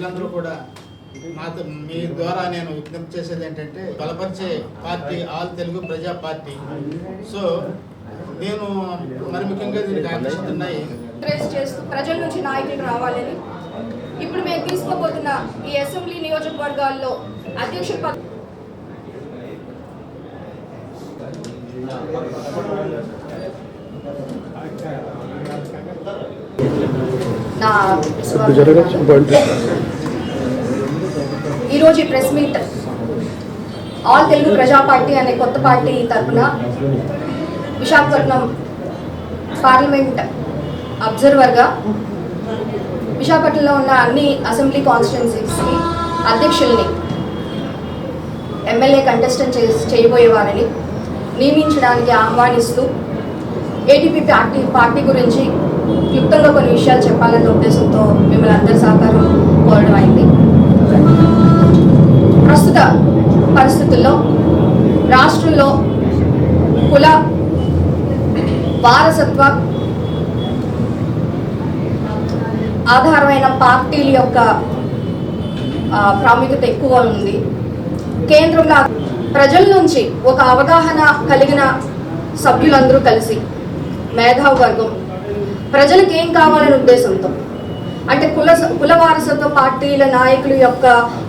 ప్రజలందరూ కూడా మాతో మీ ద్వారా నేను విజ్ఞప్తి చేసేది ఏంటంటే బలపరిచే పార్టీ ఆల్ తెలుగు ప్రజా పార్టీ. సో నేను మరి ముఖ్యంగా దీనికి ఆకర్షిస్తున్నాయి చేస్తూ ప్రజల నుంచి నాయకులు రావాలని ఇప్పుడు మేము తీసుకోబోతున్న ఈ అసెంబ్లీ నియోజకవర్గాల్లో అధ్యక్ష ఈరోజు ఈ ప్రెస్ మీట్ ఆల్ తెలుగు ప్రజా పార్టీ అనే కొత్త పార్టీ తరఫున విశాఖపట్నం పార్లమెంట్ అబ్జర్వర్గా విశాఖపట్నంలో ఉన్న అన్ని అసెంబ్లీ కాన్స్టిట్యున్సీస్కి అధ్యక్షుల్ని ఎమ్మెల్యే కంటెస్టెంట్ చేయబోయేవారని నియమించడానికి ఆహ్వానిస్తూ ఏటీపీ పార్టీ గురించి క్లుప్తంగా కొన్ని విషయాలు చెప్పాలన్న ఉద్దేశంతో మిమ్మల్ని అందరి సహకారం కోరడం అయింది. ప్రస్తుత పరిస్థితుల్లో రాష్ట్రంలో కుల వారసత్వ ఆధారమైన పార్టీల యొక్క ప్రాముఖ్యత ఎక్కువ ఉంది. కేంద్రంలో ప్రజల నుంచి ఒక అవగాహన కలిగిన సభ్యులందరూ కలిసి మేధావి వర్గం ప్రజలకు ఏం కావాలనే ఉద్దేశంతో, అంటే కుల వారసత్వ పార్టీల నాయకుల యొక్క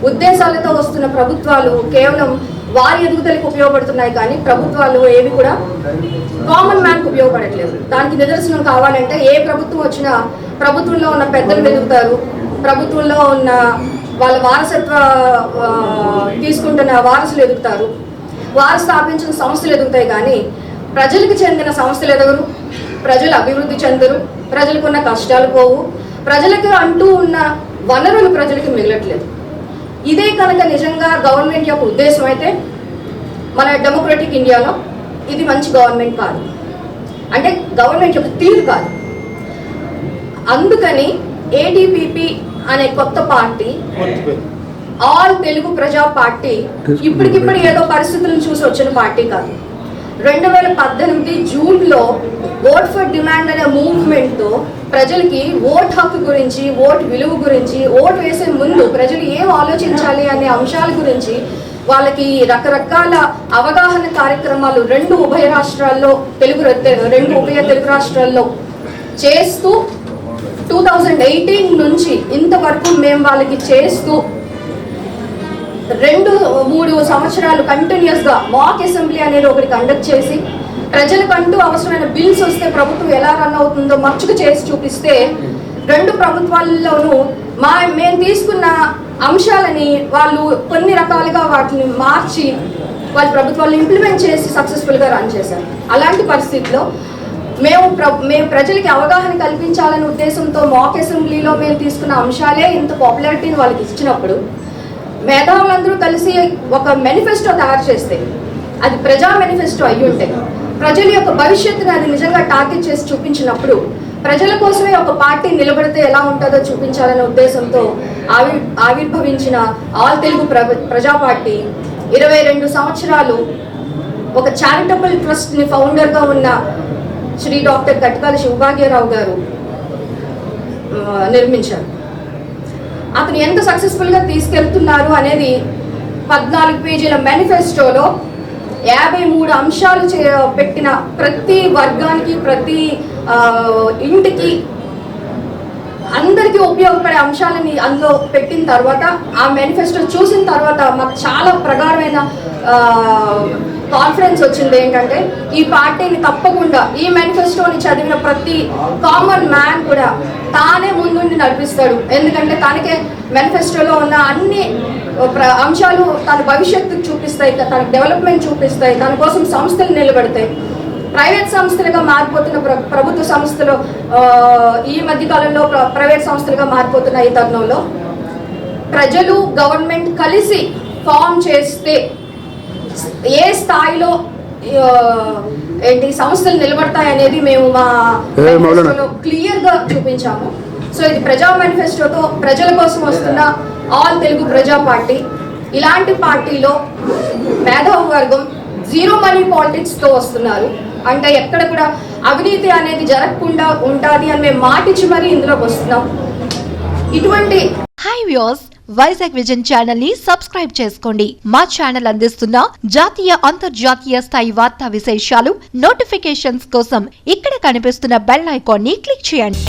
ఉద్దేశాలతో వస్తున్న ప్రభుత్వాలు కేవలం వారి ఎదుగుదలకు ఉపయోగపడుతున్నాయి, కానీ ప్రభుత్వాలు ఏవి కూడా కామన్ మ్యాన్కి ఉపయోగపడట్లేదు. దానికి నిదర్శనం కావాలంటే ఏ ప్రభుత్వం వచ్చినా ప్రభుత్వంలో ఉన్న పెద్దలు ఎదుగుతారు, ప్రభుత్వంలో ఉన్న వాళ్ళ వారసత్వ తీసుకుంటున్న వారసులు ఎదుగుతారు, వారు స్థాపించిన సంస్థలు ఎదుగుతాయి, కానీ ప్రజలకు చెందిన సంస్థలు ఎదగరు, ప్రజలు అభివృద్ధి చెందరు, ప్రజలకు ఉన్న కష్టాలు పోవు, ప్రజలకు అంటూ ఉన్న వనరులు ప్రజలకు మిగలట్లేదు. ఇదే కనుక నిజంగా గవర్నమెంట్ యొక్క ఉద్దేశం అయితే మన డెమోక్రటిక్ ఇండియాలో ఇది మంచి గవర్నమెంట్ కాదు, అంటే గవర్నమెంట్ యొక్క తీరు కాదు. అందుకని ఏటీపీపీ అనే కొత్త పార్టీ ఆల్ తెలుగు ప్రజా పార్టీ ఇప్పటికిప్పుడు ఏదో పరిస్థితులను చూసి వచ్చిన పార్టీ కాదు. 2018 జూన్లో ఓట్ ఫర్ డిమాండ్ అనే మూవ్మెంట్తో ప్రజలకి ఓట్ హక్కు గురించి, ఓటు విలువ గురించి, ఓటు వేసే ముందు ప్రజలు ఏం ఆలోచించాలి అనే అంశాల గురించి వాళ్ళకి రకరకాల అవగాహన కార్యక్రమాలు రెండు ఉభయ తెలుగు రాష్ట్రాల్లో చేస్తూ 2018 నుంచి ఇంతవరకు మేము వాళ్ళకి చేస్తూ 2-3 సంవత్సరాలు కంటిన్యూస్గా మాక్ అసెంబ్లీ అనేది ఒకటి కండక్ట్ చేసి ప్రజలకంటూ అవసరమైన బిల్స్ వస్తే ప్రభుత్వం ఎలా రన్ అవుతుందో మచ్చుక చేసి చూపిస్తే రెండు ప్రభుత్వాల్లోనూ మేము తీసుకున్న అంశాలని వాళ్ళు కొన్ని రకాలుగా వాటిని మార్చి వాళ్ళ ప్రభుత్వాలు ఇంప్లిమెంట్ చేసి సక్సెస్ఫుల్గా రన్ చేశారు. అలాంటి పరిస్థితిలో మేము ప్రజలకి అవగాహన కల్పించాలనే ఉద్దేశంతో మాక్ అసెంబ్లీలో మేము తీసుకున్న అంశాలే ఇంత పాపులారిటీని వాళ్ళకి ఇచ్చినప్పుడు మేధావులందరూ కలిసి ఒక మేనిఫెస్టో తయారు చేస్తే అది ప్రజా మేనిఫెస్టో అయ్యి ఉంటే ప్రజల యొక్క భవిష్యత్తుని అది నిజంగా టార్గెట్ చేసి చూపించినప్పుడు ప్రజల కోసమే ఒక పార్టీ నిలబడితే ఎలా ఉంటుందో చూపించాలనే ఉద్దేశంతో ఆవిర్భవించిన ఆల్ తెలుగు ప్రజా పార్టీ 22 సంవత్సరాలు ఒక చారిటబుల్ ట్రస్ట్ని ఫౌండర్గా ఉన్న శ్రీ డాక్టర్ కట్కాల శివభాగ్యరావు గారు నిర్మించారు. అతను ఎంత సక్సెస్ఫుల్గా తీసుకెళ్తున్నారు అనేది 14 పేజీల మేనిఫెస్టోలో 53 అంశాలు పెట్టిన ప్రతి వర్గానికి, ప్రతి ఇంటికి, అందరికీ ఉపయోగపడే అంశాలని అందులో పెట్టిన తర్వాత ఆ మేనిఫెస్టో చూసిన తర్వాత మాకు చాలా ప్రగాఢమైన కాన్ఫిడెన్స్ వచ్చింది. ఏంటంటే ఈ పార్టీని తప్పకుండా ఈ మేనిఫెస్టోని చదివిన ప్రతి కామన్ మ్యాన్ కూడా తానే ముందుండి నడిపిస్తాడు. ఎందుకంటే తనకే మేనిఫెస్టోలో ఉన్న అన్ని అంశాలు తన భవిష్యత్తుకు చూపిస్తాయి, తన డెవలప్మెంట్ చూపిస్తాయి, తన కోసం సంస్థలు నిలబడతాయి. ప్రైవేట్ సంస్థలుగా మారిపోతున్న ప్రభుత్వ సంస్థలు ఈ మధ్య కాలంలో ప్రైవేట్ సంస్థలుగా మారిపోతున్న ఈ తరుణంలో ప్రజలు గవర్నమెంట్ కలిసి ఫామ్ చేస్తే ఏ స్థాయిలో సంస్థలు నిలబడతాయి అనేది మేము మా మేనిఫెస్టోలో క్లియర్గా చూపించాము. సో ఇది ప్రజా మేనిఫెస్టోతో ప్రజల కోసం వస్తున్న ఆల్ తెలుగు ప్రజా పార్టీ. ఇలాంటి పార్టీలో మేధావి వర్గం జీరో మనీ పాలిటిక్స్తో వస్తున్నారు. అంటే ఎక్కడ కూడా అవినీతి అనేది జరగకుండా ఉంటుంది అని మేము మాటిచ్చి మరీ ఇందులోకి వస్తున్నాం. ఇటువంటి hi viewers, Vizag vision channel ని సబ్స్క్రైబ్ చేసుకోండి. మా ఛానల్ అందిస్తున్న జాతీయ అంతర్జాతీయ స్థాయి వార్తా విశేషాలు నోటిఫికేషన్స్ కోసం ఇక్కడ కనిపిస్తున్న బెల్ ఐకాన్ ని క్లిక్ చేయండి.